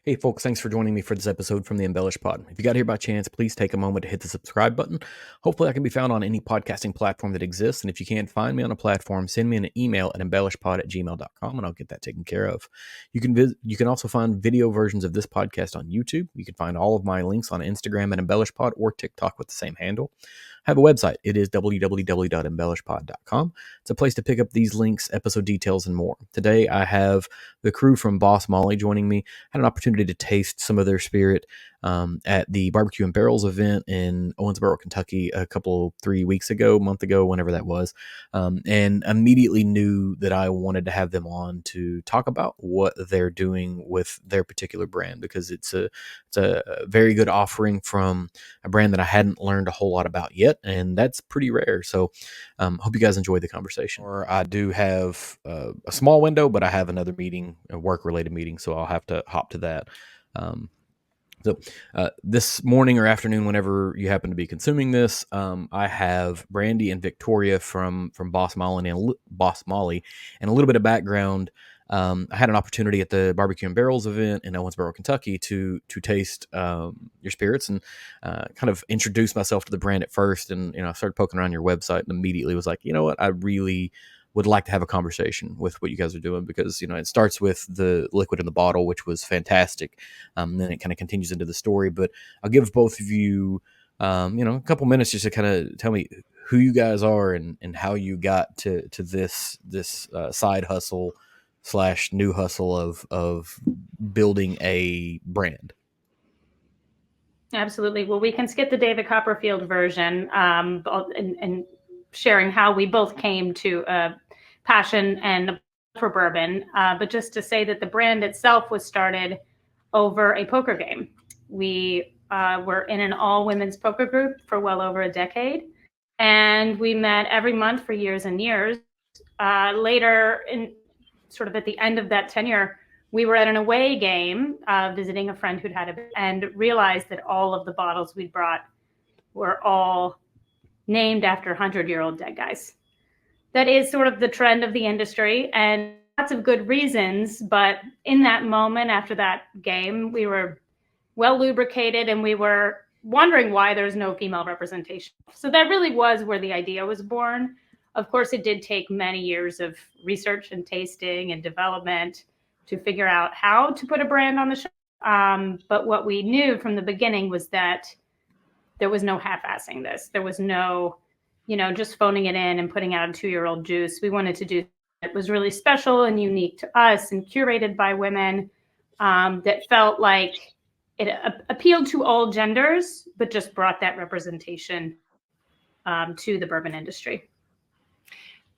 Hey, folks, thanks for joining me for this episode from the EmbellishPod. If you got here by chance, please take a moment to hit the subscribe button. Hopefully, I can be found on any podcasting platform that exists. And if you can't find me on a platform, send me an email at embellishpod@gmail.com and I'll get that taken care of. You can also find video versions of this podcast on YouTube. You can find all of my links on Instagram at EmbellishPod or TikTok with the same handle. I have a website. It is www.embellishpod.com. It's a place to pick up these links, episode details, and more. Today, I have the crew from Boss Molly joining me. Had an opportunity to taste some of their spirit at the Barbecue and Barrels event in Owensboro, Kentucky, a month ago, whenever that was, and immediately knew that I wanted to have them on to talk about what they're doing with their particular brand, because it's a very good offering from a brand that I hadn't learned a whole lot about yet, and that's pretty rare. So hope you guys enjoyed the conversation. Or I do have a small window, but I have another meeting, a work-related meeting, so I'll have to hop to that. So this morning or afternoon, whenever you happen to be consuming this, I have Brandy and Victoria from Boss Molly, and a little bit of background. I had an opportunity at the Barbecue and Barrels event in Owensboro, Kentucky, to taste your spirits and kind of introduce myself to the brand at first. And I started poking around your website and immediately was like, you know what, I really would like to have a conversation with what you guys are doing, because it starts with the liquid in the bottle, which was fantastic. Then it kind of continues into the story. But I'll give both of you, a couple minutes just to kind of tell me who you guys are and how you got to this side hustle / new hustle of building a brand. Absolutely. Well, we can skip the David Copperfield version and sharing how we both came to a passion and for bourbon. But just to say that the brand itself was started over a poker game. We were in an all-women's poker group for well over a decade, and we met every month for years and years. Later, in sort of at the end of that tenure, we were at an away game visiting a friend who'd had and realized that all of the bottles we'd brought were all named after 100-year-old dead guys. That is sort of the trend of the industry, and lots of good reasons. But in that moment, after that game, we were well lubricated and we were wondering why there's no female representation. So that really was where the idea was born. Of course, it did take many years of research and tasting and development to figure out how to put a brand on the shelf. But what we knew from the beginning was that there was no half-assing this. There was no, just phoning it in and putting out a 2-year-old juice. We wanted to do it was really special and unique to us and curated by women, that felt like it appealed to all genders, but just brought that representation to the bourbon industry.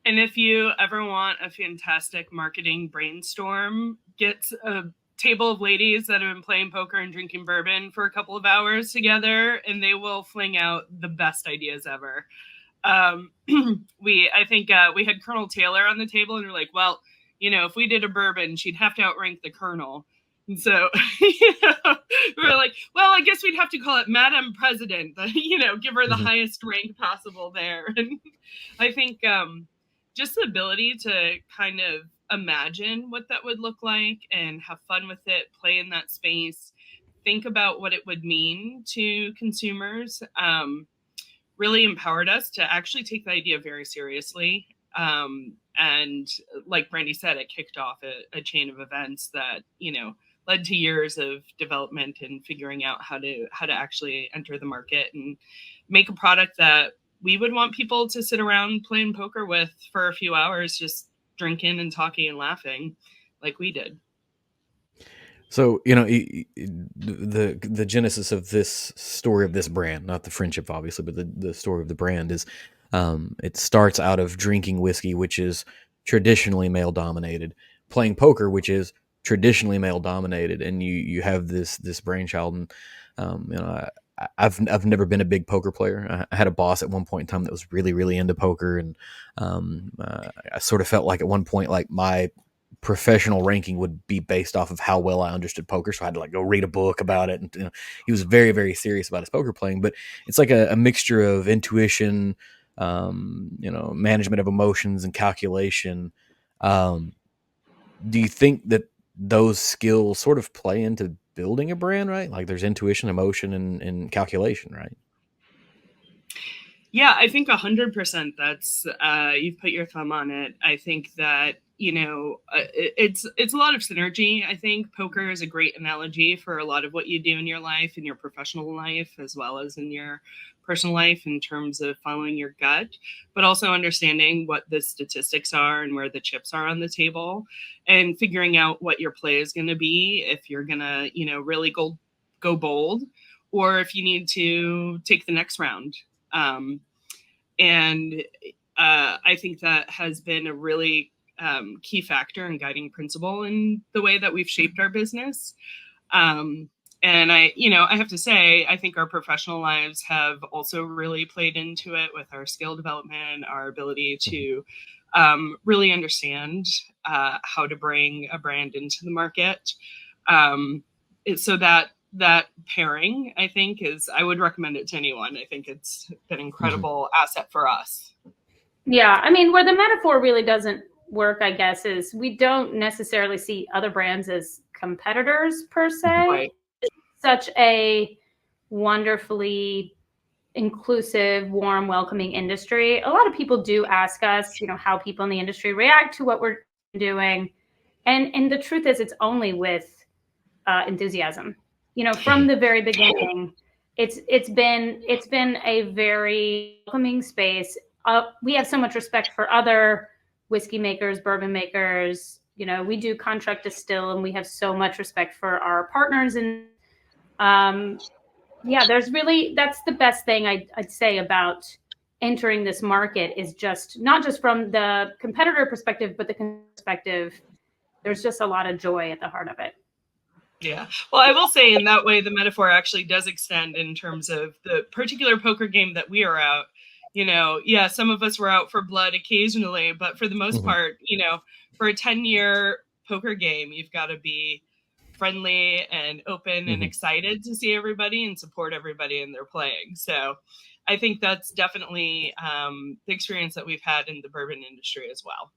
And if you ever want a fantastic marketing brainstorm, get a table of ladies that have been playing poker and drinking bourbon for a couple of hours together, and they will fling out the best ideas ever. I think we had Colonel Taylor on the table, and we're like, well, if we did a bourbon, she'd have to outrank the Colonel. And so, we're like, well, I guess we'd have to call it Madam President, give her the highest rank possible there. And I think just the ability to kind of imagine what that would look like and have fun with it, play in that space, think about what it would mean to consumers, really empowered us to actually take the idea very seriously. And like Brandy said, it kicked off a chain of events that, led to years of development and figuring out how to actually enter the market and make a product that we would want people to sit around playing poker with for a few hours, just drinking and talking and laughing like we did. So, the genesis of this story of this brand, not the friendship, obviously, but the story of the brand is, it starts out of drinking whiskey, which is traditionally male dominated, playing poker, which is traditionally male dominated. And you have this brainchild. And, I've never been a big poker player. I had a boss at one point in time that was really, really into poker. And, I sort of felt like at one point, like my professional ranking would be based off of how well I understood poker. So I had to go read a book about it. And he was very, very serious about his poker playing, but it's like a mixture of intuition, management of emotions and calculation. Do you think that those skills sort of play into building a brand, right? Like there's intuition, emotion, and calculation, right? Yeah, I think 100%. That's you've put your thumb on it. I think that it's a lot of synergy. I think poker is a great analogy for a lot of what you do in your life, in your professional life, as well as in your personal life, in terms of following your gut, but also understanding what the statistics are and where the chips are on the table, and figuring out what your play is going to be if you're going to, really go bold, or if you need to take the next round. Um, and I think that has been a really key factor and guiding principle in the way that we've shaped our business. And I have to say, I think our professional lives have also really played into it with our skill development, our ability to really understand how to bring a brand into the market. So that pairing, I think, I would recommend it to anyone. I think it's been an incredible asset for us. Yeah, I mean, where the metaphor really doesn't work, I guess, is we don't necessarily see other brands as competitors per se. Right. It's such a wonderfully inclusive, warm, welcoming industry. A lot of people do ask us, how people in the industry react to what we're doing. And the truth is, it's only with enthusiasm. From the very beginning, it's been a very welcoming space. We have so much respect for other whiskey makers, bourbon makers. We do contract distill, and we have so much respect for our partners. And that's the best thing I'd say about entering this market, is just not just from the competitor perspective, but the perspective. There's just a lot of joy at the heart of it. Yeah. Well, I will say in that way, the metaphor actually does extend in terms of the particular poker game that we are out. Some of us were out for blood occasionally, but for the most part, for a 10-year poker game, you've got to be friendly and open and excited to see everybody and support everybody in their playing. So I think that's definitely the experience that we've had in the bourbon industry as well.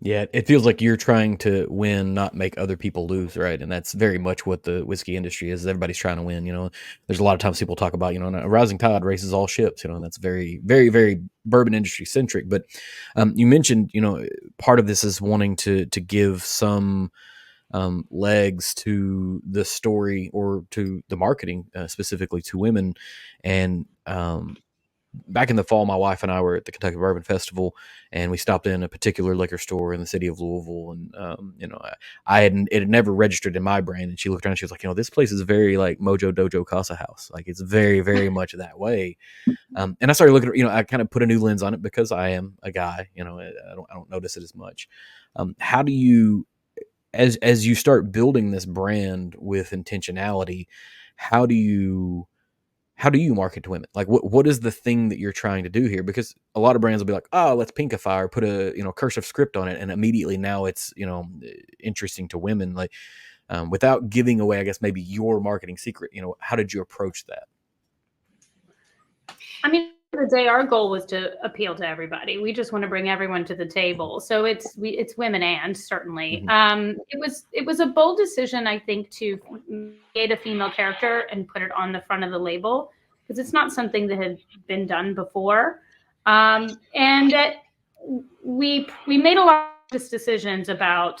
Yeah, it feels like you're trying to win, not make other people lose, right? And that's very much what the whiskey industry is. Everybody's trying to win. There's a lot of times people talk about, a rising tide raises all ships. And that's very, very, very bourbon industry centric. But you mentioned, part of this is wanting to give some legs to the story, or to the marketing, specifically to women. And back in the fall, my wife and I were at the Kentucky Bourbon Festival, and we stopped in a particular liquor store in the city of Louisville. And, it had never registered in my brain. And she looked around and she was like, this place is very like Mojo Dojo Casa House. Like it's very, very much that way. And I started looking at, I kind of put a new lens on it because I am a guy, I don't notice it as much. How do you, as you start building this brand with intentionality, how do you market to women? Like what is the thing that you're trying to do here? Because a lot of brands will be like, oh, let's pinkify or put a, cursive script on it. And immediately now it's, interesting to women, like, without giving away, I guess, maybe your marketing secret, how did you approach that? I mean, at the end of the day, our goal was to appeal to everybody. We just want to bring everyone to the table. So it's women, and certainly, it was a bold decision, I think, to create a female character and put it on the front of the label, because it's not something that had been done before. And we made a lot of decisions about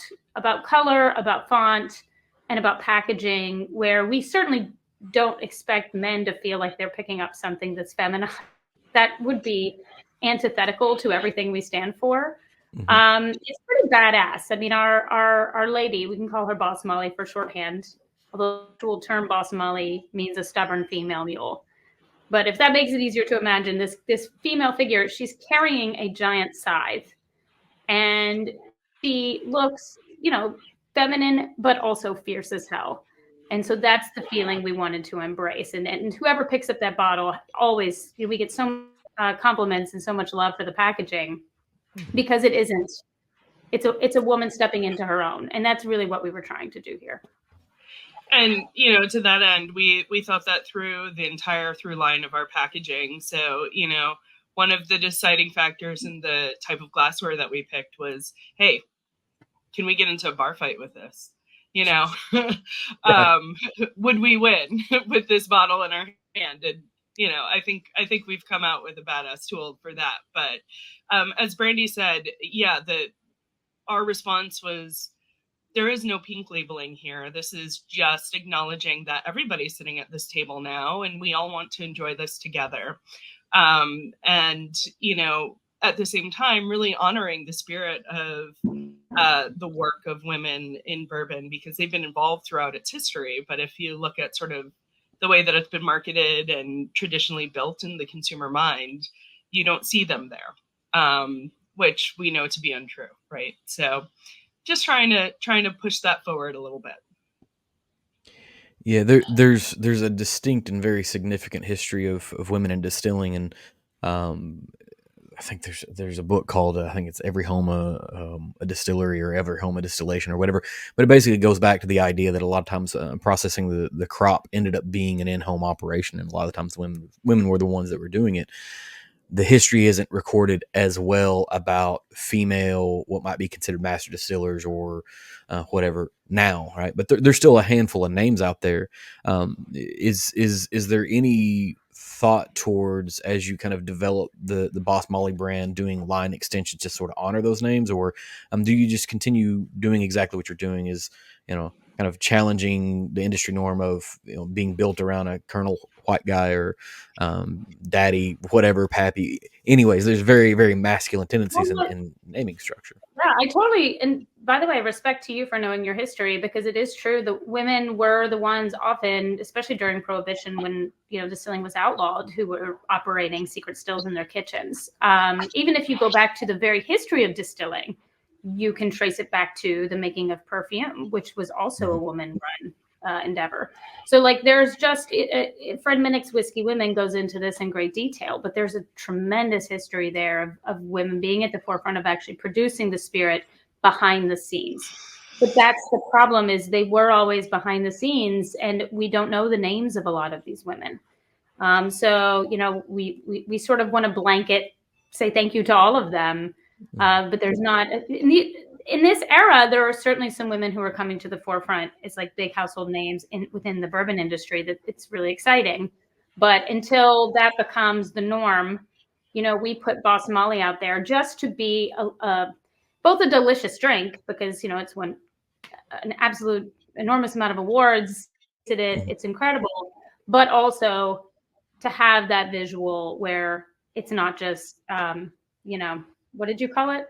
color, about font, and about packaging, where we certainly don't expect men to feel like they're picking up something that's feminine. That would be antithetical to everything we stand for. It's pretty badass. I mean, our lady, we can call her Boss Molly for shorthand, although the actual term Boss Molly means a stubborn female mule. But if that makes it easier to imagine, this female figure, she's carrying a giant scythe, and she looks, feminine, but also fierce as hell. And so that's the feeling we wanted to embrace. And whoever picks up that bottle, always, we get so compliments and so much love for the packaging, because it isn't. It's a woman stepping into her own. And that's really what we were trying to do here. And, to that end, we thought that through the entire through line of our packaging. So, one of the deciding factors in the type of glassware that we picked was, hey, can we get into a bar fight with this? you know, would we win with this bottle in our hand? And, you know, I think we've come out with a badass tool for that. But as Brandy said, yeah, our response was, there is no pink labeling here. This is just acknowledging that everybody's sitting at this table now and we all want to enjoy this together. And, you know, at the same time, really honoring the spirit of the work of women in bourbon, because they've been involved throughout its history. But if you look at sort of the way that it's been marketed and traditionally built in the consumer mind, you don't see them there, which we know to be untrue, right? So just trying to push that forward a little bit. Yeah, there's a distinct and very significant history of women in distilling, and I think there's a book called I think it's Every Home a Distillery, or Every Home a Distillation, or whatever. But it basically goes back to the idea that a lot of times processing the crop ended up being an in-home operation, and a lot of times women were the ones that were doing it. The history isn't recorded as well about female, what might be considered master distillers or whatever now, right? But there's still a handful of names out there. Is there any thought towards, as you kind of develop the Boss Molly brand, doing line extensions to sort of honor those names, or do you just continue doing exactly what you're doing? Is, you know, kind of challenging the industry norm of, you know, being built around a Colonel white guy, or daddy, whatever, pappy. Anyways, there's very, very masculine tendencies in naming structure. Yeah, I totally. And by the way, respect to you for knowing your history, because it is true that women were the ones often, especially during Prohibition, when, you know, distilling was outlawed, who were operating secret stills in their kitchens. Even if you go back to the very history of distilling, you can trace it back to the making of perfume, which was also a woman-run endeavor. So, like, there's just Fred Minnick's Whiskey Women goes into this in great detail, but there's a tremendous history there of women being at the forefront of actually producing the spirit behind the scenes. But that's the problem, is they were always behind the scenes, and we don't know the names of a lot of these women. So, you know, we sort of want to blanket say thank you to all of them, but there's not. In this era, there are certainly some women who are coming to the forefront. It's like big household names within the bourbon industry that it's really exciting. But until that becomes the norm, you know, we put Boss Molly out there just to be both a delicious drink, because, you know, it's won an absolute enormous amount of awards. It's incredible, but also to have that visual where it's not just, you know, what did you call it?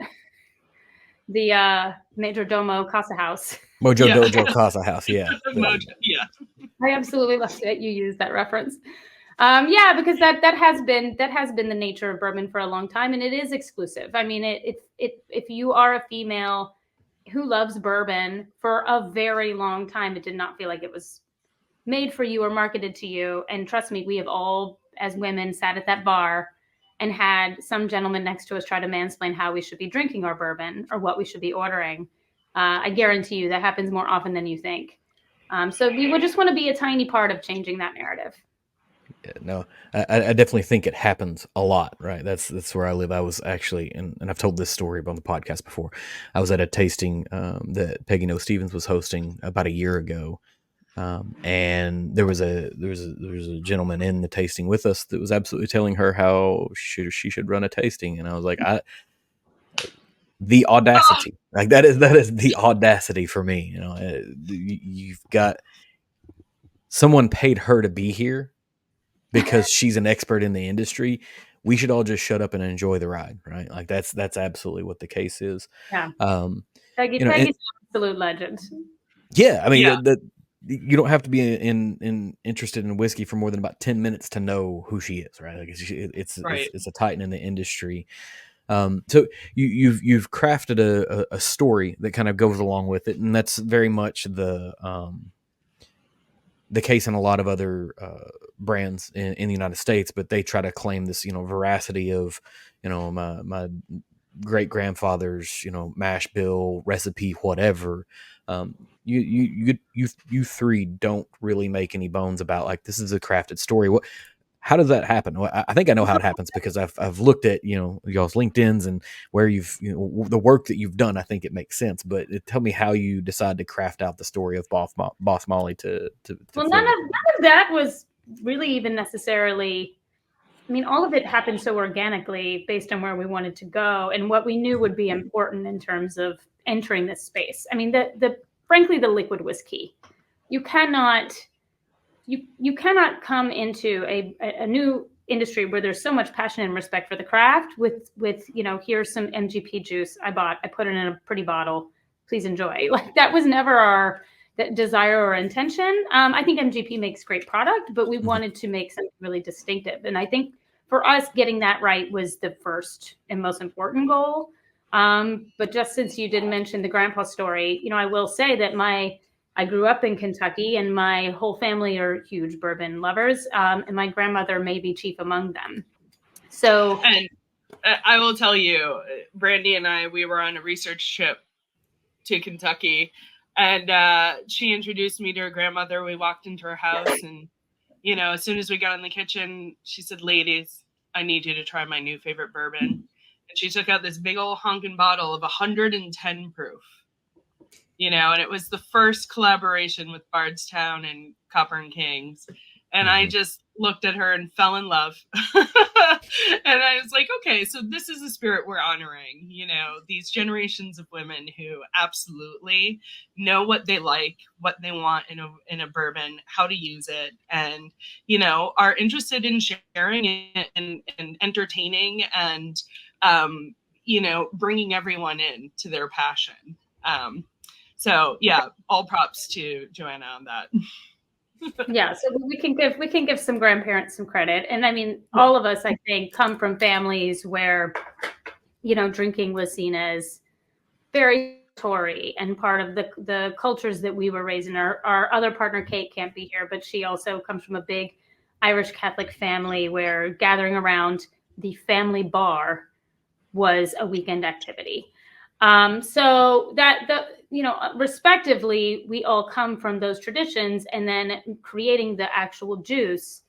The Major Domo Casa House. Mojo Dojo Casa House, yeah. Mojo, yeah. I absolutely love that you use that reference. Yeah, because that has been the nature of bourbon for a long time, and it is exclusive. I mean, if you are a female who loves bourbon, for a very long time, it did not feel like it was made for you or marketed to you. And trust me, we have all, as women, sat at that bar and had some gentleman next to us try to mansplain how we should be drinking our bourbon or what we should be ordering. I guarantee you that happens more often than you think. So we would just want to be a tiny part of changing that narrative. Yeah, no, I definitely think it happens a lot, right? That's where I live. I was actually, and I've told this story on the podcast before. I was at a tasting that Peggy No Stevens was hosting about a year ago. And there was a gentleman in the tasting with us that was absolutely telling her how she should run a tasting, and I was like, the audacity, like that is the audacity for me. You know, you've got someone paid her to be here because she's an expert in the industry. We should all just shut up and enjoy the ride, right? Like that's absolutely what the case is. Yeah, Peggy's an absolute legend. Yeah, I mean, you don't have to be interested in whiskey for more than about 10 minutes to know who she is, right? Like it's a titan in the industry. So you've crafted a story that kind of goes along with it, and that's very much the case in a lot of other brands in the United States. But they try to claim this, you know, veracity of, you know, my great grandfather's, you know, mash bill recipe, whatever. You three don't really make any bones about, like, this is a crafted story. how does that happen? Well, I think I know how it happens because I've looked at y'all's LinkedIn's and where you've the work that you've done. I think it makes sense, but tell me how you decide to craft out the story of Boss Molly to Well, fit it. none of that was really even necessarily. I mean, all of it happened so organically based on where we wanted to go and what we knew would be important in terms of entering this space. I mean, frankly, the liquid was key. You cannot come into a new industry where there's so much passion and respect for the craft with here's some MGP juice I put it in a pretty bottle, please enjoy. Like, that was never our desire or intention. I think MGP makes great product, but we wanted to make something really distinctive. And I think for us, getting that right was the first and most important goal. But just since you did mention the grandpa story, I will say that I grew up in Kentucky and my whole family are huge bourbon lovers. And my grandmother may be chief among them. So, and I will tell you, Brandy and I, we were on a research trip to Kentucky, and she introduced me to her grandmother. We walked into her house, and as soon as we got in the kitchen, she said, "Ladies, I need you to try my new favorite bourbon." And she took out this big old honking bottle of 110 proof, and it was the first collaboration with Bardstown and Copper and Kings. And I just looked at her and fell in love. And I was like, okay, so this is the spirit we're honoring, these generations of women who absolutely know what they like, what they want in a bourbon, how to use it, and, are interested in sharing it and entertaining and, bringing everyone in to their passion. So yeah, all props to Joanna on that. Yeah, so we can give some grandparents some credit. And I mean, all of us, I think, come from families where, drinking was seen as very Tory and part of the cultures that we were raised in. Our other partner, Kate, can't be here, but she also comes from a big Irish Catholic family where gathering around the family bar was a weekend activity. So respectively, we all come from those traditions, and then creating the actual juice,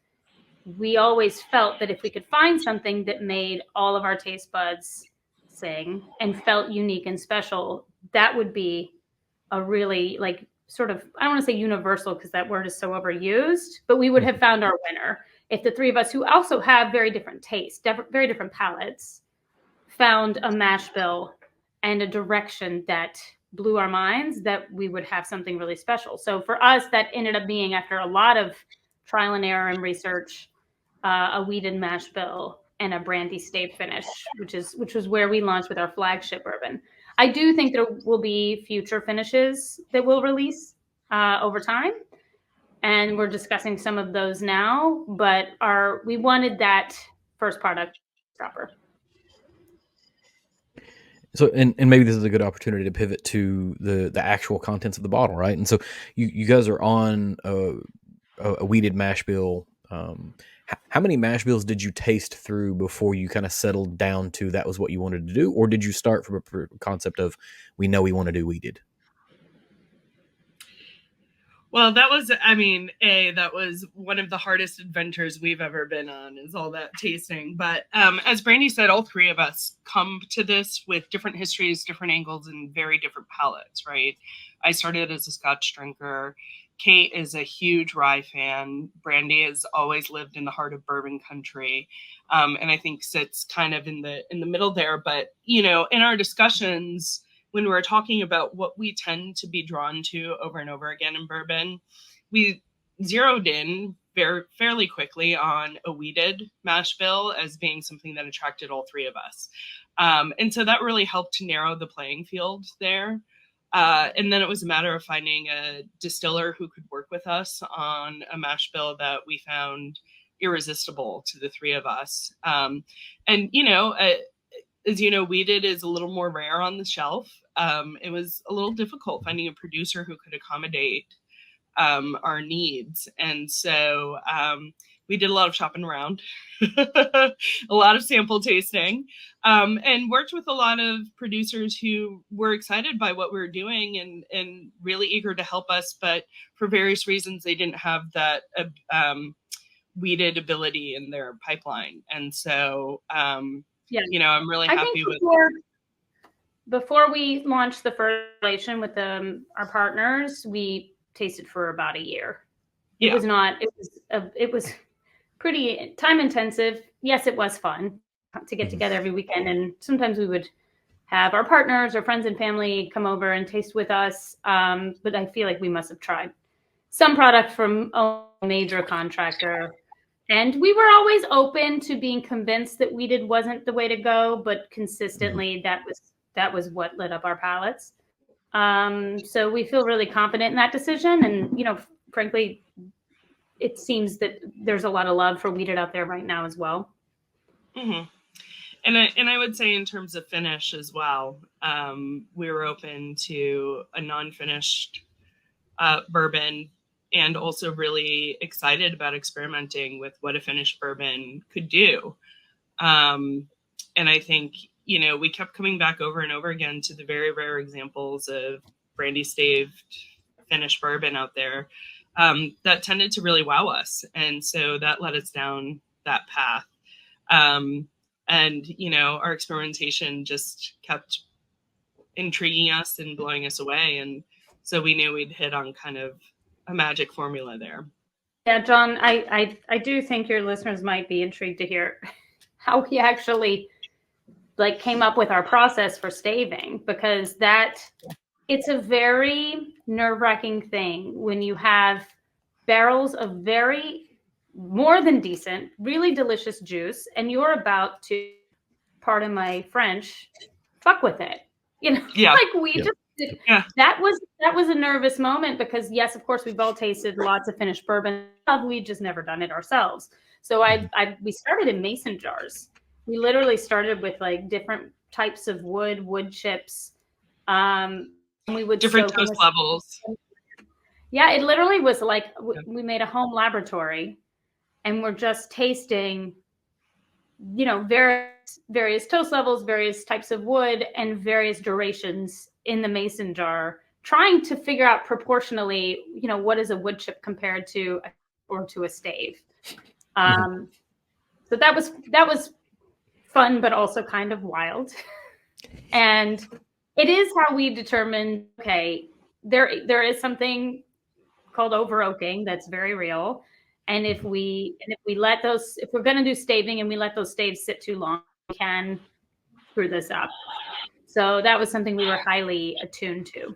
we always felt that if we could find something that made all of our taste buds sing and felt unique and special, that would be a really sort of, I don't want to say universal because that word is so overused, but we would have found our winner if the three of us, who also have very different tastes, very different palates, found a mash bill and a direction that blew our minds, that we would have something really special. So for us, that ended up being, after a lot of trial and error and research, a wheated mash bill and a brandy stave finish, which was where we launched with our flagship bourbon. I do think there will be future finishes that we'll release over time, and we're discussing some of those now. But we wanted that first product proper. So, and maybe this is a good opportunity to pivot to the actual contents of the bottle, right? And so you guys are on a wheated mash bill. How many mash bills did you taste through before you kind of settled down to that was what you wanted to do? Or did you start from a concept of, we know we want to do wheated? Well, that was one of the hardest adventures we've ever been on, is all that tasting. But as Brandy said, all three of us come to this with different histories, different angles, and very different palates, right? I started as a Scotch drinker. Kate is a huge rye fan. Brandy has always lived in the heart of bourbon country, and I think sits kind of in the middle there. But in our discussions, when we're talking about what we tend to be drawn to over and over again in bourbon, we zeroed in fairly quickly on a wheated mash bill as being something that attracted all three of us. And so that really helped to narrow the playing field there. And then it was a matter of finding a distiller who could work with us on a mash bill that we found irresistible to the three of us. As you know, wheated is a little more rare on the shelf. It was a little difficult finding a producer who could accommodate our needs. And so we did a lot of shopping around, a lot of sample tasting, and worked with a lot of producers who were excited by what we were doing and really eager to help us. But for various reasons, they didn't have that weeded ability in their pipeline. And so, Yeah. you know, I'm really I happy think with. before we launched the first relation with our partners, we tasted for about a year. It Yeah. was not. It was pretty time intensive. Yes, it was fun to get together every weekend, and sometimes we would have our partners or friends and family come over and taste with us. But I feel like we must have tried some product from a major contractor. And we were always open to being convinced that weeded wasn't the way to go, but consistently that was what lit up our palates. So we feel really confident in that decision. And, you know, frankly, it seems that there's a lot of love for weeded out there right now as well. Mm-hmm. And I would say in terms of finish as well, we were open to a non-finished bourbon, and also really excited about experimenting with what a finished bourbon could do. And I think, you know, we kept coming back over and over again to the very rare examples of brandy staved finished bourbon out there that tended to really wow us. And so that led us down that path. And, you know, our experimentation just kept intriguing us and blowing us away. And so we knew we'd hit on kind of a magic formula there. Yeah, John, I do think your listeners might be intrigued to hear how we actually like came up with our process for staving, because it's a very nerve-wracking thing when you have barrels of very more than decent, really delicious juice, and you're about to, pardon my French, fuck with it. You know, like we just did. That was a nervous moment because yes, of course, we've all tasted lots of finished bourbon. We've just never done it ourselves. So we started in mason jars. We literally started with like different types of wood chips. And we would different toast levels. Yeah, it literally was like we made a home laboratory, and we're just tasting, you know, various toast levels, various types of wood, and various durations in the mason jar, trying to figure out proportionally, you know, what is a wood chip compared to a stave. So that was fun, but also kind of wild. And it is how we determined, okay, there is something called over oaking that's very real. And if we let those, if we're going to do staving and we let those staves sit too long, we can screw this up. So that was something we were highly attuned to.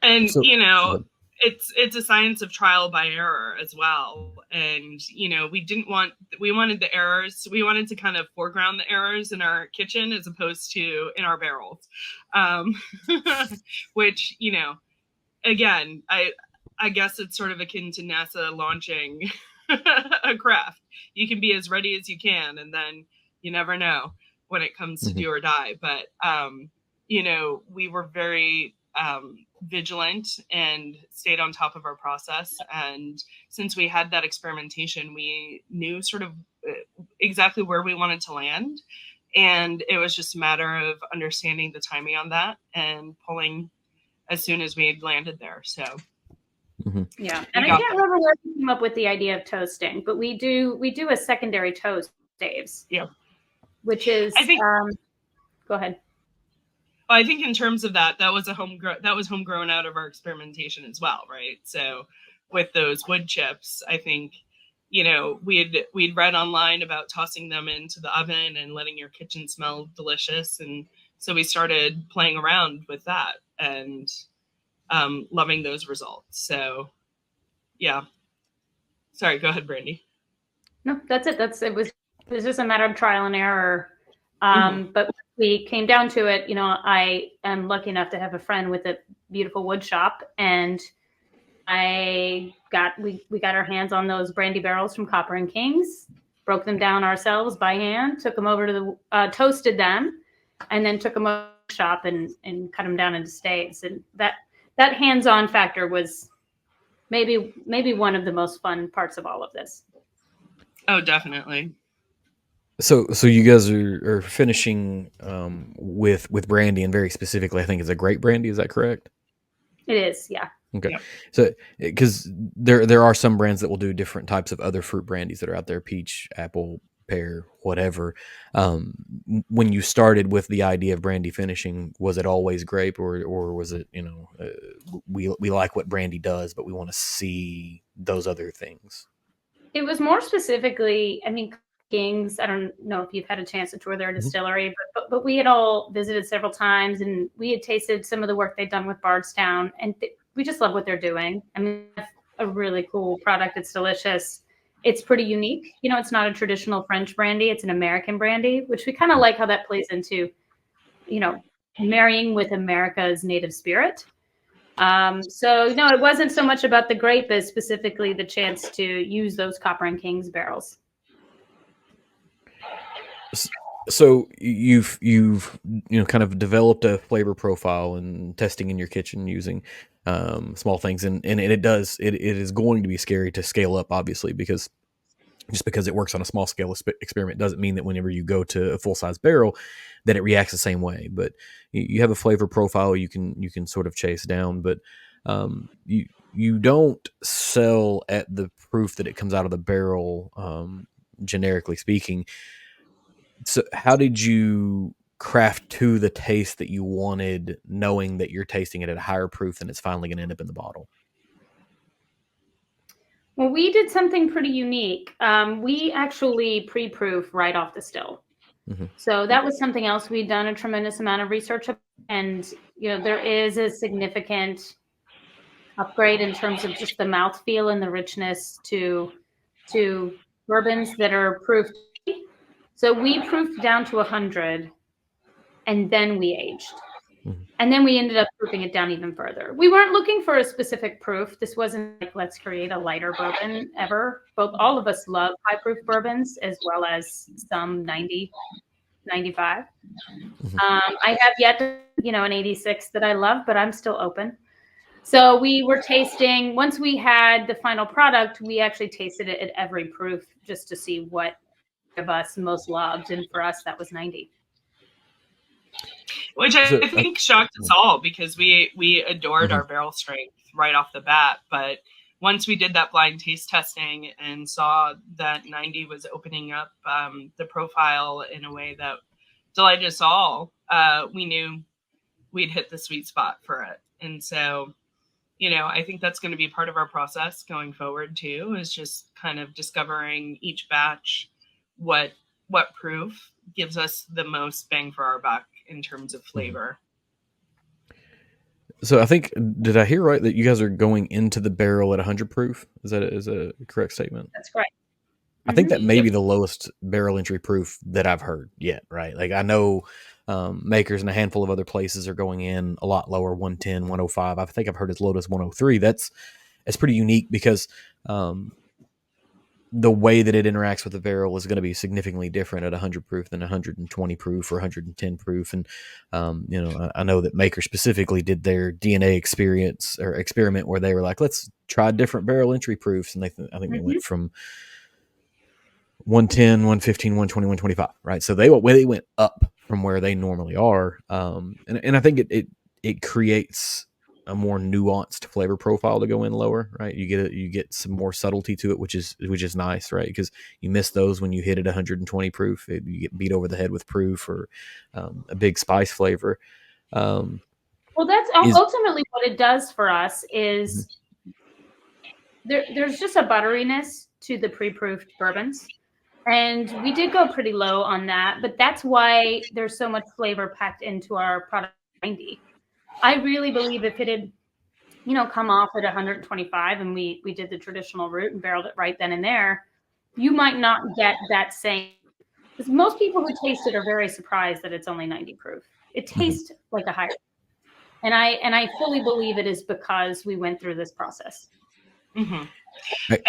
And you know, it's a science of trial by error as well. And you know, we wanted the errors. We wanted to kind of foreground the errors in our kitchen as opposed to in our barrels, which, you know, again, I guess it's sort of akin to NASA launching a craft. You can be as ready as you can, and then you never know when it comes to do or die. But, you know, we were very vigilant and stayed on top of our process. And since we had that experimentation, we knew sort of exactly where we wanted to land. And it was just a matter of understanding the timing on that and pulling as soon as we had landed there. So yeah, and I can't remember where we came up with the idea of toasting, but we do a secondary toast staves. Yeah, which is I think. Go ahead. I think in terms of that was homegrown out of our experimentation as well, right? So with those wood chips, I think, you know, we'd read online about tossing them into the oven and letting your kitchen smell delicious, and so we started playing around with that and loving those results. So, yeah. Sorry, go ahead, Brandy. No, that's it. It was just a matter of trial and error. But we came down to it. You know, I am lucky enough to have a friend with a beautiful wood shop, and we got our hands on those brandy barrels from Copper and Kings, broke them down ourselves by hand, took them over to toasted them, and then took them over to the shop and cut them down into staves. And that hands-on factor was maybe one of the most fun parts of all of this. Oh, definitely. So you guys are finishing with brandy, and very specifically, I think it's a grape brandy. Is that correct? It is, yeah. Okay. Yep. So, because there are some brands that will do different types of other fruit brandies that are out there, peach, apple, pear, whatever. When you started with the idea of brandy finishing, was it always grape, or was it, we like what brandy does, but we want to see those other things? It was more specifically, I mean, Kings. I don't know if you've had a chance to tour their Mhm. distillery, but we had all visited several times, and we had tasted some of the work they'd done with Bardstown, and we just love what they're doing. I mean, it's a really cool product. It's delicious. It's pretty unique. It's not a traditional French brandy. It's an American brandy, which we kind of like how that plays into, marrying with America's native spirit. So no, it wasn't so much about the grape as specifically the chance to use those Copper and Kings barrels. So you've kind of developed a flavor profile and testing in your kitchen using small things, and it is going to be scary to scale up, obviously, because just because it works on a small scale experiment doesn't mean that whenever you go to a full size barrel that it reacts the same way. But you have a flavor profile you can sort of chase down, but you don't sell at the proof that it comes out of the barrel, generically speaking. So how did you craft to the taste that you wanted, knowing that you're tasting it at a higher proof than it's finally going to end up in the bottle? Well, we did something pretty unique. We actually pre-proof right off the still. Mm-hmm. So that was something else we'd done a tremendous amount of research of, and there is a significant upgrade in terms of just the mouthfeel and the richness to bourbons that are proofed. So we proofed down to 100, and then we aged. Mm-hmm. And then we ended up proofing it down even further. We weren't looking for a specific proof. This wasn't like, let's create a lighter bourbon ever. All of us love high proof bourbons as well as some 90, 95. Mm-hmm. I have yet to, an 86 that I love, but I'm still open. So we were tasting, once we had the final product, we actually tasted it at every proof just to see what of us most loved. And for us, that was 90. Which I think shocked us all, because we adored our barrel strength right off the bat. But once we did that blind taste testing and saw that 90 was opening up the profile in a way that delighted us all, we knew we'd hit the sweet spot for it. And so, I think that's going to be part of our process going forward too, is just kind of discovering each batch what proof gives us the most bang for our buck in terms of flavor. So I think, did I hear right that you guys are going into the barrel at 100 proof? Is that a correct statement? That's correct. I think that may be the lowest barrel entry proof that I've heard yet, right? Like, I know makers and a handful of other places are going in a lot lower, 110, 105. I think I've heard as low as 103. That's pretty unique, because the way that it interacts with the barrel is going to be significantly different at 100 proof than 120 proof or 110 proof. And, I know that makers specifically did their DNA experiment where they were like, let's try different barrel entry proofs. And I think they went from 110, 115, 120, 125, right? So they went up from where they normally are. And I think it creates a more nuanced flavor profile to go in lower, right? You get some more subtlety to it, which is nice, right? Because you miss those when you hit it 120 proof. You get beat over the head with proof or a big spice flavor. Well, that's ultimately what it does for us is there's just a butteriness to the pre-proofed bourbons. And we did go pretty low on that, but that's why there's so much flavor packed into our product 90. I really believe if it had, come off at 125 and we did the traditional route and barreled it right then and there, you might not get that same. Because most people who taste it are very surprised that it's only 90 proof. It tastes like a higher. And I fully believe it is because we went through this process. Mm-hmm.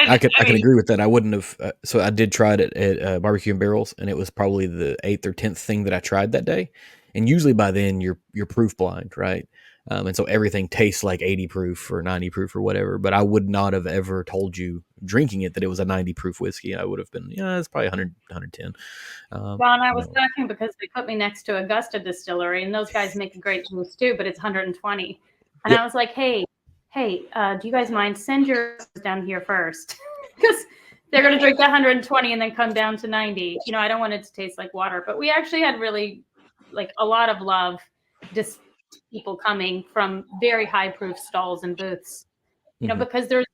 I can agree with that. I wouldn't have. So I did try it at Barbecue and Barrels, and it was probably the 8th or 10th thing that I tried that day. And usually by then you're proof blind, right? And so everything tastes like 80 proof or 90 proof or whatever. But I would not have ever told you drinking it that it was a 90 proof whiskey. I would have been, it's probably 100, 110. Well, and I was talking because they put me next to Augusta Distillery, and those guys make a great juice too, but it's 120. And I was like, hey, hey, do you guys mind send yours down here first? Because they're going to drink 120 and then come down to 90. You know, I don't want it to taste like water. But we actually had really like a lot of love, just people coming from very high proof stalls and booths. You know, because there's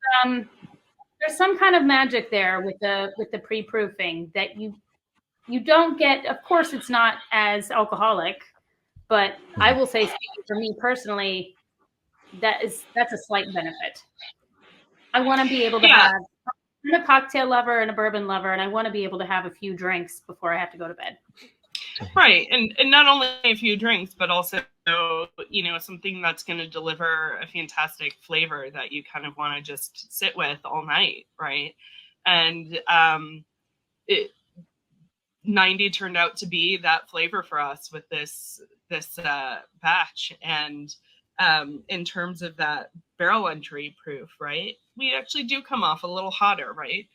some kind of magic there with the pre-proofing that you don't get. Of course, it's not as alcoholic, but I will say, speaking for me personally, that's a slight benefit. I want to be able to have. I'm a cocktail lover and a bourbon lover, and I want to be able to have a few drinks before I have to go to bed. Right, and not only a few drinks, but also, you know, something that's going to deliver a fantastic flavor that you kind of want to just sit with all night, right? And 90 turned out to be that flavor for us with this batch. And in terms of that barrel entry proof, right, we actually do come off a little hotter, right?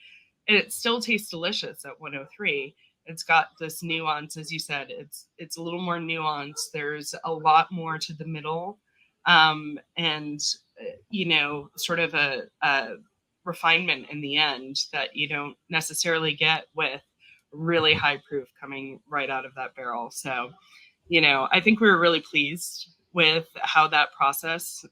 And it still tastes delicious at 103. It's got this nuance, as you said. It's a little more nuanced. There's a lot more to the middle, and you know, sort of a refinement in the end that you don't necessarily get with really high proof coming right out of that barrel. So, you know, I think we were really pleased with how that process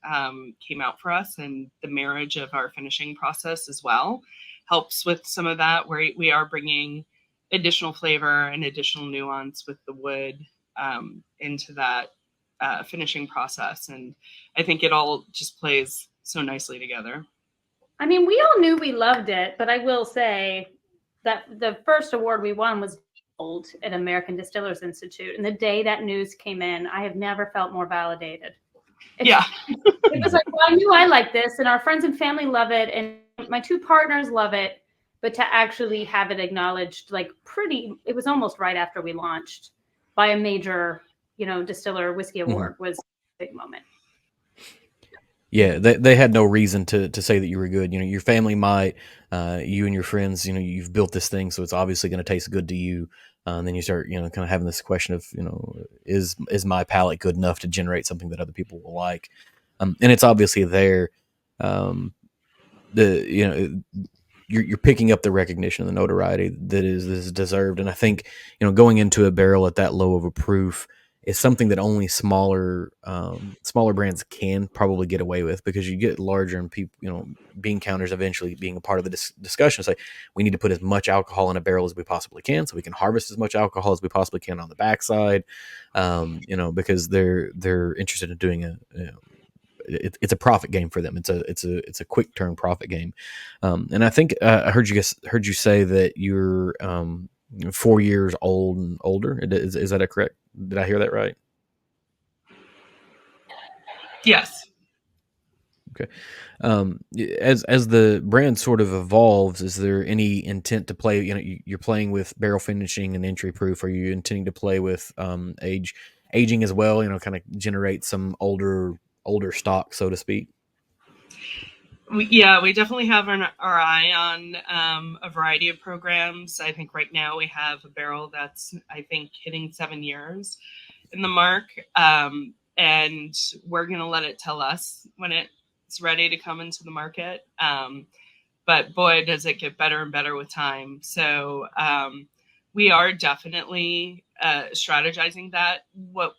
came out for us, and the marriage of our finishing process as well helps with some of that, where we are bringing additional flavor and additional nuance with the wood into that finishing process. And I think it all just plays so nicely together. I mean, we all knew we loved it, but I will say that the first award we won was gold at American Distillers Institute. And the day that news came in, I have never felt more validated. It was like, well, I knew I liked this, and our friends and family love it, and my two partners love it. But to actually have it acknowledged, like it was almost right after we launched by a major, you know, distiller whiskey award was a big moment. Yeah, they had no reason to say that you were good. You know, your family might, you and your friends, you know, you've built this thing, so it's obviously going to taste good to you. And then you start, you know, kind of having this question of, you know, is my palate good enough to generate something that other people will like? And it's obviously there. You know, you're picking up the recognition and the notoriety that is deserved. And I think, you know, going into a barrel at that low of a proof is something that only smaller brands can probably get away with, because you get larger and people, you know, bean counters eventually being a part of the discussion. Say, we need to put as much alcohol in a barrel as we possibly can, so we can harvest as much alcohol as we possibly can on the backside. You know, because they're interested in doing it's a profit game for them. It's a quick turn profit game. And I think I heard you say that you're 4 years old and older. Is that correct? Did I hear that right? Yes. Okay. As the brand sort of evolves, is there any intent to play? You know, you're playing with barrel finishing and entry proof. Are you intending to play with aging as well? You know, kind of generate some older stock, so to speak. We definitely have our eye on a variety of programs. I think right now we have a barrel that's, I think, hitting 7 years in the mark. And we're going to let it tell us when it's ready to come into the market. But boy, does it get better and better with time. So we are definitely strategizing that. What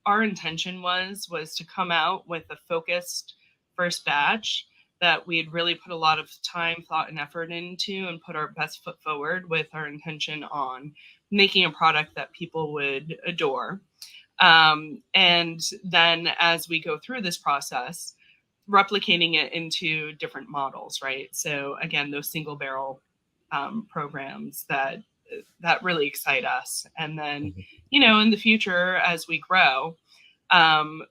our intention was to come out with a focused first batch that we had really put a lot of time, thought, and effort into, and put our best foot forward with our intention on making a product that people would adore. And then as we go through this process, replicating it into different models, right? So again, those single barrel programs that really excite us. And then, you know, in the future, as we grow,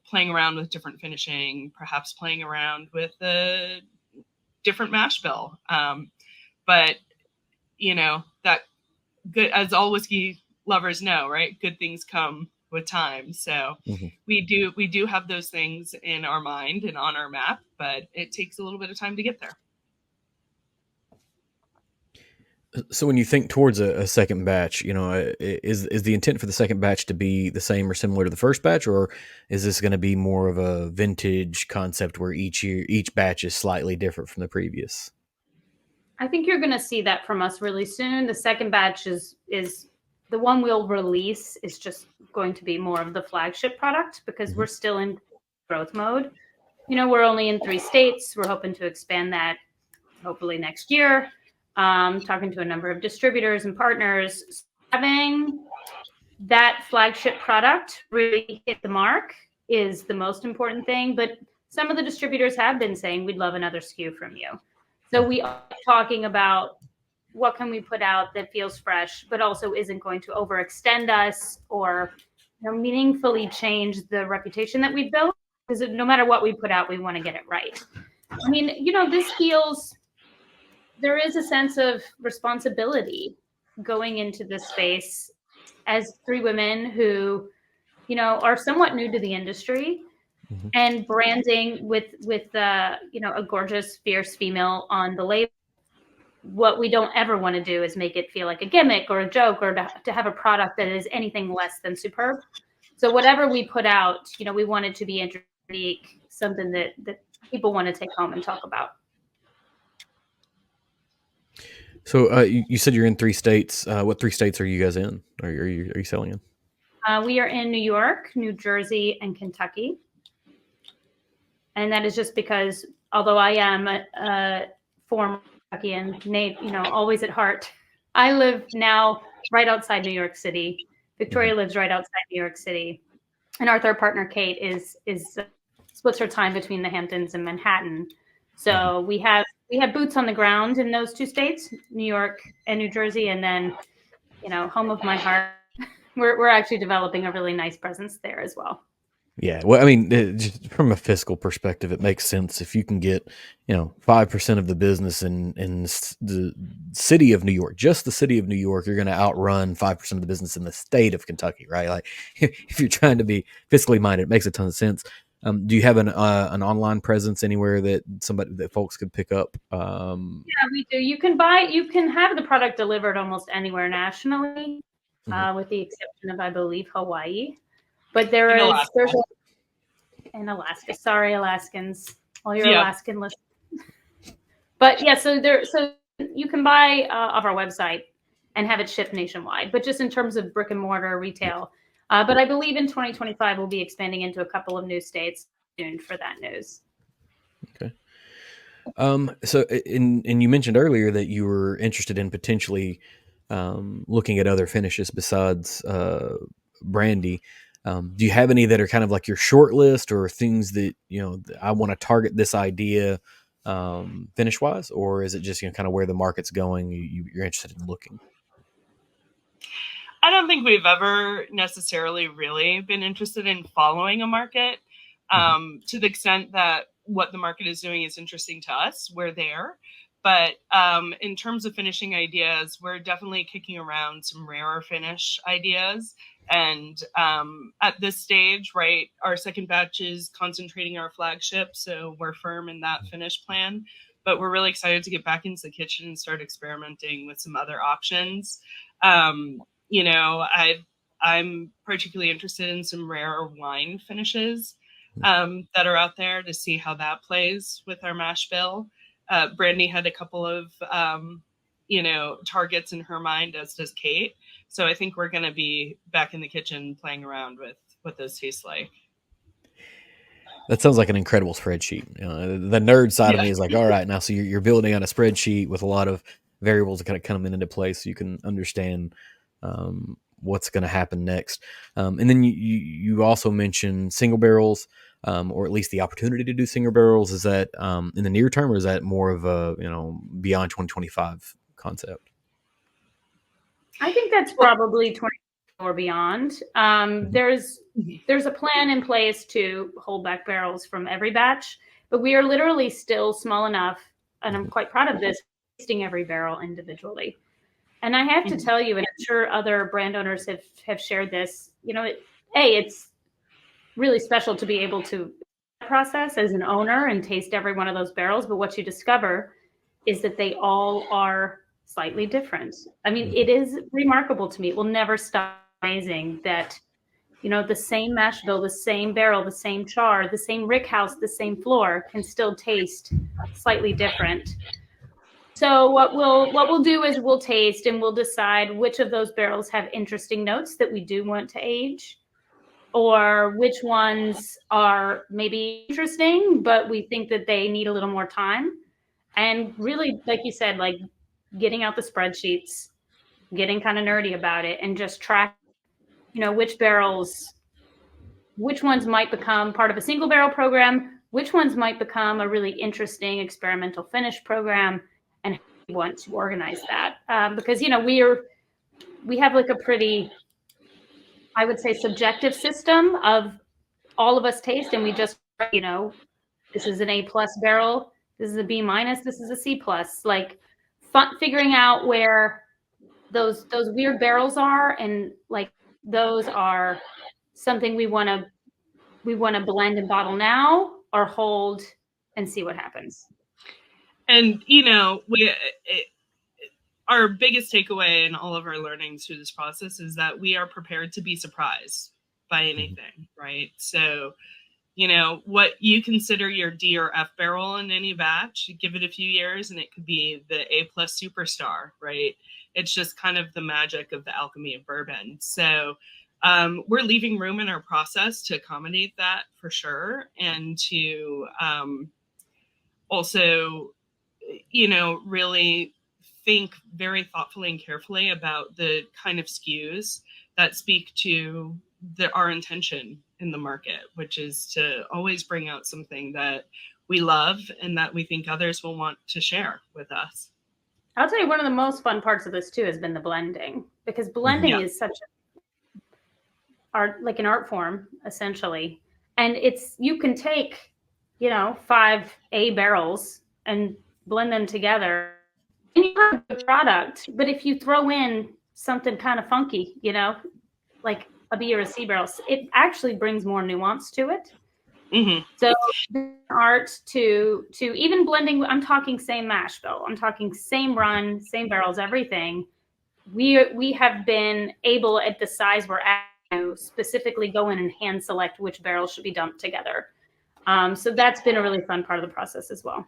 playing around with different finishing, perhaps playing around with a different mash bill. But, you know, that good, as all whiskey lovers know, right? Good things come with time. So we do have those things in our mind and on our map, but it takes a little bit of time to get there. So when you think towards a second batch, is the intent for the second batch to be the same or similar to the first batch, or is this going to be more of a vintage concept where each batch is slightly different from the previous? I think you're going to see that from us really soon. The second batch is the one we'll release is just going to be more of the flagship product because we're still in growth mode. We're only in 3 states. We're hoping to expand that hopefully next year. Talking to a number of distributors and partners. Having that flagship product really hit the mark is the most important thing. But some of the distributors have been saying, we'd love another SKU from you. So we are talking about what can we put out that feels fresh, but also isn't going to overextend us or meaningfully change the reputation that we built. Because no matter what we put out, we want to get it right. I mean, this feels, there is a sense of responsibility going into this space as 3 women who, are somewhat new to the industry and branding with a gorgeous, fierce female on the label. What we don't ever want to do is make it feel like a gimmick or a joke or to have a product that is anything less than superb. So whatever we put out, we want it to be unique, something that people want to take home and talk about. So you said you're in 3 states. What 3 states are you guys in? Are you selling in? We are in New York, New Jersey, and Kentucky. And that is just because, although I am a former Kentuckian, always at heart, I live now right outside New York City. Victoria lives right outside New York City. And our third partner, Kate, is splits her time between the Hamptons and Manhattan. So we have boots on the ground in those 2 states, New York and New Jersey, and then, home of my heart. We're actually developing a really nice presence there as well. Yeah, well, I mean, just from a fiscal perspective, it makes sense if you can get 5% of the business in the city of New York, just the city of New York, you're going to outrun 5% of the business in the state of Kentucky, right? Like, if you're trying to be fiscally minded, it makes a ton of sense. Do you have an online presence anywhere that folks could pick up? Yeah, we do. You can have the product delivered almost anywhere nationally, with the exception of, I believe, Hawaii. But there's in Alaska. Sorry, Alaskans, all your Alaskan listeners. But yeah, so you can buy off our website and have it shipped nationwide. But just in terms of brick and mortar retail, but I believe in 2025 we'll be expanding into a couple of new states soon for that news. Okay. So, and you mentioned earlier that you were interested in potentially looking at other finishes besides brandy. Do you have any that are kind of like your short list or things that, I want to target this idea finish wise, or is it just, kind of where the market's going, you're interested in looking? I don't think we've ever necessarily really been interested in following a market. To the extent that what the market is doing is interesting to us, we're there. But in terms of finishing ideas, we're definitely kicking around some rarer finish ideas. And at this stage, right, our second batch is concentrating our flagship. So we're firm in that finish plan. But we're really excited to get back into the kitchen and start experimenting with some other options. I'm particularly interested in some rare wine finishes that are out there to see how that plays with our mash bill. Brandy had a couple of, targets in her mind, as does Kate. So I think we're going to be back in the kitchen playing around with what those taste like. That sounds like an incredible spreadsheet. The nerd side of me is like, all right, now, so you're building on a spreadsheet with a lot of variables that kind of come into place so you can understand what's going to happen next. And then you also mentioned single barrels, or at least the opportunity to do single barrels. Is that in the near term, or is that more of a, beyond 2025 concept? I think that's probably 20 or beyond. There's a plan in place to hold back barrels from every batch, but we are literally still small enough, and I'm quite proud of this, tasting every barrel individually. And I have to tell you, and I'm sure other brand owners have shared this, it's really special to be able to process as an owner and taste every one of those barrels. But what you discover is that they all are slightly different. I mean, it is remarkable to me. It will never stop amazing that, the same mash bill, the same barrel, the same char, the same rick house, the same floor can still taste slightly different. So what we'll do is we'll taste and we'll decide which of those barrels have interesting notes that we do want to age, or which ones are maybe interesting, but we think that they need a little more time. And really, like you said, like getting out the spreadsheets, getting kind of nerdy about it, and just track, which ones might become part of a single barrel program, which ones might become a really interesting experimental finish program, and how we want to organize that. Because, we have like a pretty, I would say, subjective system of all of us taste, and we just, this is an A+ barrel, this is a B-, this is a C+. Like figuring out where those weird barrels are, and like those are something we want to blend and bottle now, or hold and see what happens. And our biggest takeaway in all of our learnings through this process is that we are prepared to be surprised by anything, right? So what you consider your D or F barrel in any batch, give it a few years and it could be the A+ superstar, right? It's just kind of the magic of the alchemy of bourbon. So we're leaving room in our process to accommodate that for sure, and to also, really think very thoughtfully and carefully about the kind of SKUs that speak to our intention in the market, which is to always bring out something that we love and that we think others will want to share with us. I'll tell you, one of the most fun parts of this too has been the blending, because blending is such like an art form, essentially. And you can take, 5 A barrels and blend them together, and you have a product. But if you throw in something kind of funky, like a B or a C barrel, it actually brings more nuance to it. Mm-hmm. So art to even blending, I'm talking same mash bill, I'm talking same run, same barrels, everything. We have been able, at the size we're at, to specifically go in and hand select which barrels should be dumped together. So that's been a really fun part of the process as well.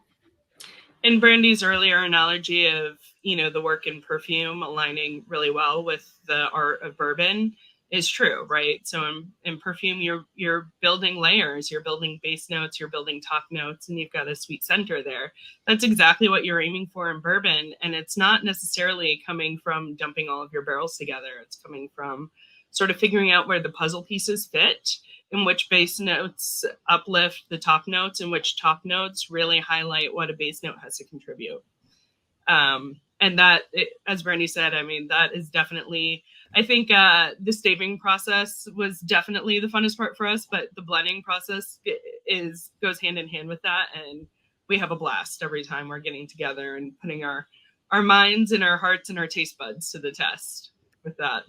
And Brandy's earlier analogy of, the work in perfume aligning really well with the art of bourbon is true, right? So in perfume, you're building layers, you're building base notes, you're building top notes, and you've got a sweet center there. That's exactly what you're aiming for in bourbon. And it's not necessarily coming from dumping all of your barrels together. It's coming from sort of figuring out where the puzzle pieces fit, in which base notes uplift the top notes, and which top notes really highlight what a base note has to contribute. And that, as Brandy said, I mean, that is definitely, I think the staving process was definitely the funnest part for us, but the blending process goes hand in hand with that. And we have a blast every time we're getting together and putting our minds and our hearts and our taste buds to the test with that.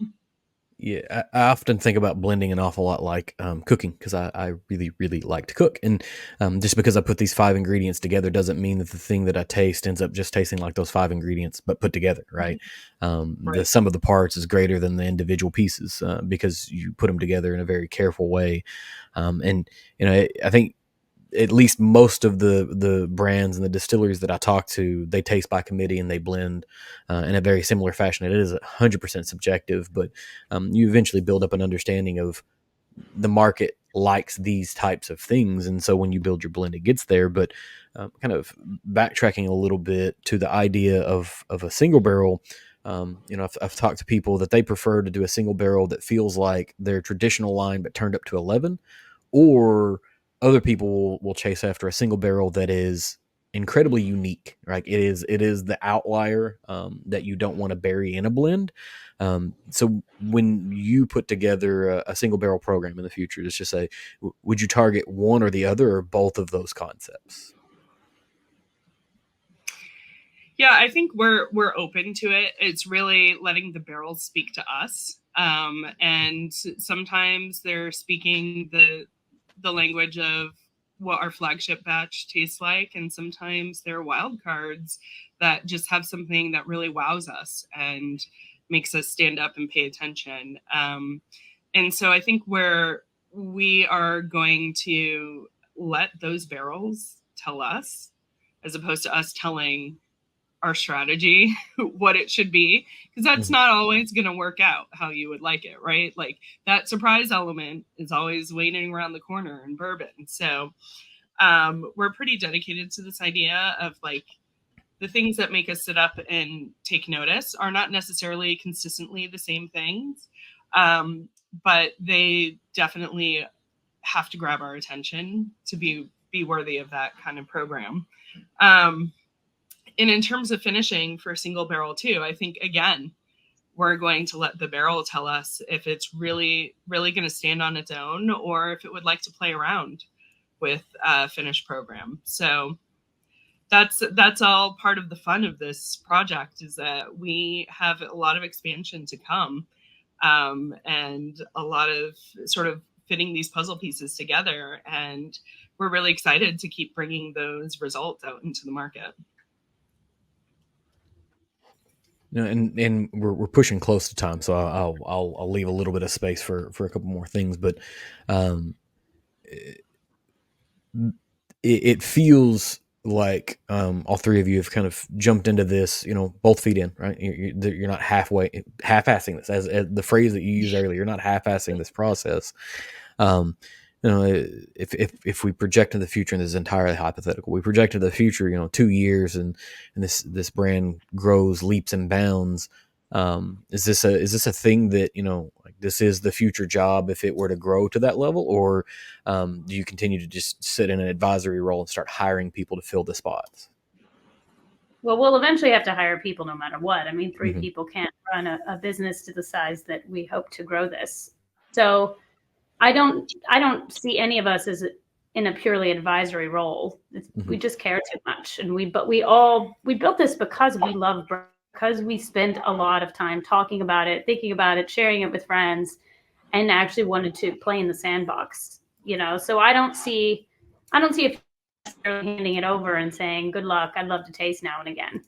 Yeah, I often think about blending an awful lot like cooking, because I really, really like to cook. And just because I put these 5 ingredients together doesn't mean that the thing that I taste ends up just tasting like those 5 ingredients, but put together, right? The sum of the parts is greater than the individual pieces, because you put them together in a very careful way. And, I think at least most of the brands and the distilleries that I talk to, they taste by committee and they blend in a very similar fashion. It is 100% subjective, but you eventually build up an understanding of the market likes these types of things. And so when you build your blend, it gets there. But kind of backtracking a little bit to the idea of a single barrel, I've talked to people that they prefer to do a single barrel that feels like their traditional line, but turned up to 11, or other people will chase after a single barrel that is incredibly unique, right? It is the outlier that you don't want to bury in a blend. So when you put together a single barrel program in the future, let's just say, would you target one or the other, or both of those concepts? Yeah, I think we're open to it. It's really letting the barrels speak to us. And sometimes they're speaking the language of what our flagship batch tastes like, and sometimes they're wild cards that just have something that really wows us and makes us stand up and pay attention. And so I think where we are going to let those barrels tell us, as opposed to us telling our strategy what it should be, because that's not always going to work out how you would like it, right? Like that surprise element is always waiting around the corner in bourbon. So we're pretty dedicated to this idea of like the things that make us sit up and take notice are not necessarily consistently the same things, but they definitely have to grab our attention to be worthy of that kind of program. And in terms of finishing for single barrel too, I think, again, we're going to let the barrel tell us if it's really, really going to stand on its own or if it would like to play around with a finished program. So that's all part of the fun of this project, is that we have a lot of expansion to come, and a lot of sort of fitting these puzzle pieces together. And we're really excited to keep bringing those results out into the market. And we're pushing close to time, so I'll leave a little bit of space for a couple more things. But it feels like all three of you have kind of jumped into this, both feet in, right? You're not half-assing this, as the phrase that you used earlier. You're not half-assing this process. If we project in the future, and this is entirely hypothetical, we project in the future, 2 years, and this brand grows leaps and bounds. Is this a thing that, like this is the future job if it were to grow to that level, or do you continue to just sit in an advisory role and start hiring people to fill the spots? Well, we'll eventually have to hire people no matter what. I mean, 3 people can't run a business to the size that we hope to grow this. So I don't see any of us as in a purely advisory role. We just care too much, and we built this because we love, because we spent a lot of time talking about it, thinking about it, sharing it with friends, and actually wanted to play in the sandbox. So I don't see if handing it over and saying, good luck, I'd love to taste now and again.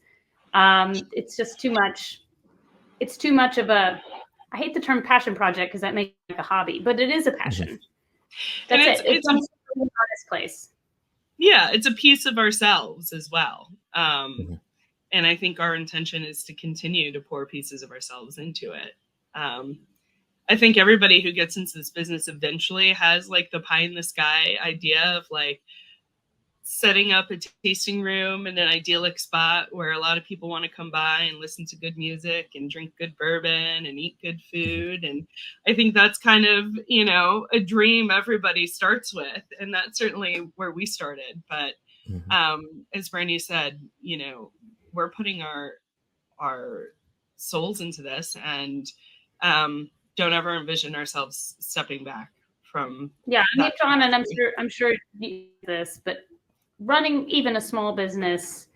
It's just too much. It's too much of a, I hate the term passion project because that makes it like a hobby, but it is a passion. That's it. It's a honest place. Yeah, it's a piece of ourselves as well. And I think our intention is to continue to pour pieces of ourselves into it. I think everybody who gets into this business eventually has like the pie in the sky idea of like setting up a tasting room in an idyllic spot where a lot of people want to come by and listen to good music and drink good bourbon and eat good food. And I think that's kind of, a dream everybody starts with. And that's certainly where we started. But as Brandy said, we're putting our souls into this, and don't ever envision ourselves stepping back from. Yeah, I mean, John, and I'm sure you know this, but running even a small business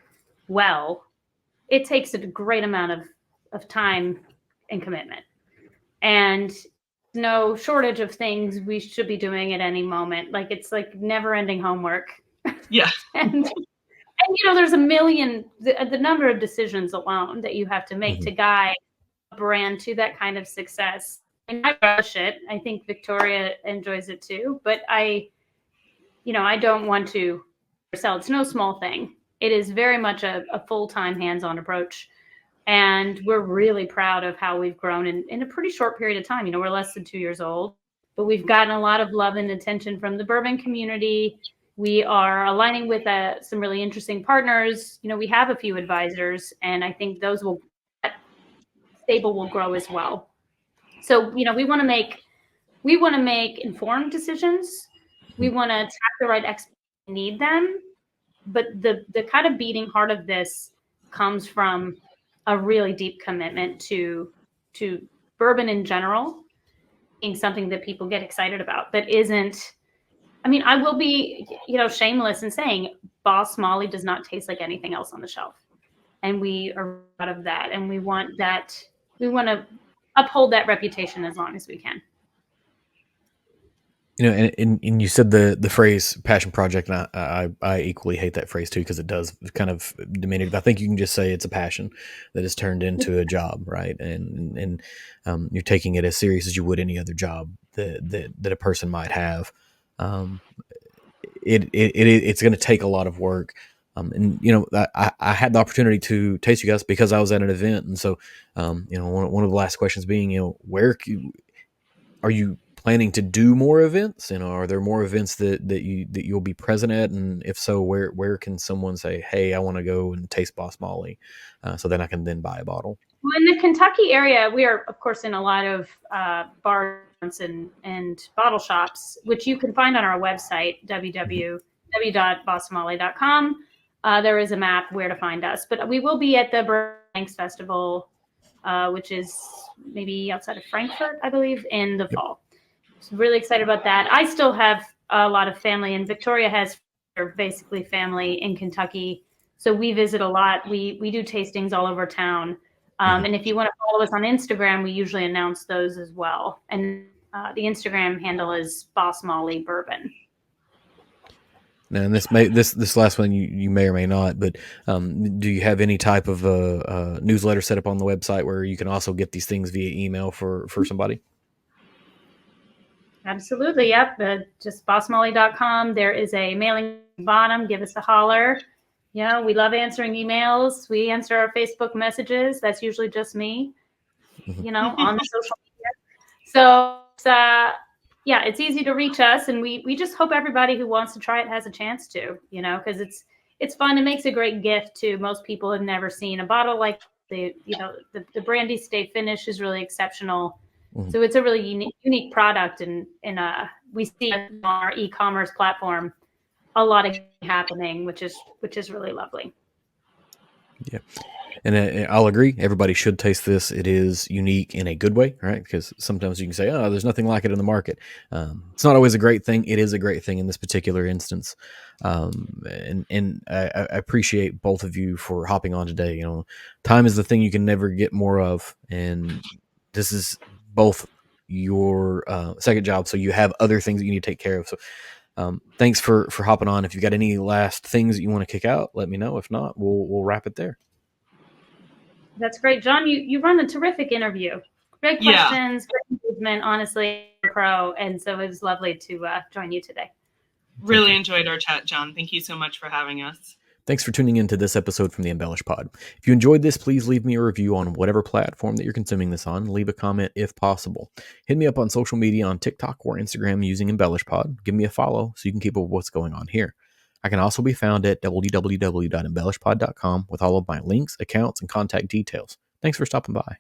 well, it takes a great amount of time and commitment, and no shortage of things we should be doing at any moment. Like it's like never-ending homework. Yeah. and there's a million, the number of decisions alone that you have to make to guide a brand to that kind of success. And I relish it. I think Victoria enjoys it too, but I don't want to sell. It's no small thing. It is very much a full-time hands-on approach. And we're really proud of how we've grown in a pretty short period of time. We're less than 2 years old, but we've gotten a lot of love and attention from the bourbon community. We are aligning with some really interesting partners. We have a few advisors, and I think that stable will grow as well. So, we want to make informed decisions. We want to tap the right experts who need them. But the kind of beating heart of this comes from a really deep commitment to bourbon in general being something that people get excited about. That isn't, I will be, shameless in saying Boss Molly does not taste like anything else on the shelf. And we are proud of that. And we want to uphold that reputation as long as we can. And you said the phrase passion project, and I equally hate that phrase too, because it does kind of demean it. I think you can just say it's a passion that is turned into a job, right? And you're taking it as serious as you would any other job that a person might have. Um, it's going to take a lot of work. And I had the opportunity to taste you guys because I was at an event, and so one of the last questions being, are you planning to do more events? Are there more events that you'll be present at? And if so, where can someone say, "Hey, I want to go and taste Boss Molly," so then I can then buy a bottle? Well, in the Kentucky area, we are, of course, in a lot of bars and bottle shops, which you can find on our website, www.bossmolly.com. There is a map where to find us. But we will be at the Bourbon Festival, which is maybe outside of Frankfurt, I believe, in the fall. So really excited about that. I still have a lot of family, and Victoria has basically family in Kentucky. So we visit a lot. We do tastings all over town. And if you want to follow us on Instagram, we usually announce those as well. And the Instagram handle is Boss Molly Bourbon. Now, and this last one you may or may not, but do you have any type of newsletter set up on the website where you can also get these things via email for somebody? Absolutely. Yep. Just bossmolly.com. There is a mailing bottom. Give us a holler. We love answering emails. We answer our Facebook messages. That's usually just me, on the social media. So it's easy to reach us, and we just hope everybody who wants to try it has a chance to, because it's fun. It makes a great gift to most people who've never seen a bottle like the brandy stave finish is really exceptional. Mm-hmm. So it's a really unique product, and we see on our e-commerce platform a lot of happening, which is really lovely. Yeah. And I'll agree. Everybody should taste this. It is unique in a good way, right? Because sometimes you can say, "Oh, there's nothing like it in the market." It's not always a great thing. It is a great thing in this particular instance. And I appreciate both of you for hopping on today. Time is the thing you can never get more of, and this is both your second job, so you have other things that you need to take care of. So. Thanks for hopping on. If you've got any last things that you want to kick out, let me know. If not, we'll wrap it there. That's great, John. You run a terrific interview. Great questions, great engagement. Honestly, pro, and so it was lovely to join you today. Really enjoyed our chat, John. Thank you so much for having us. Thanks for tuning in to this episode from the EmbellishPod. If you enjoyed this, please leave me a review on whatever platform that you're consuming this on. Leave a comment if possible. Hit me up on social media on TikTok or Instagram using EmbellishPod. Give me a follow so you can keep up with what's going on here. I can also be found at www.embellishpod.com with all of my links, accounts, and contact details. Thanks for stopping by.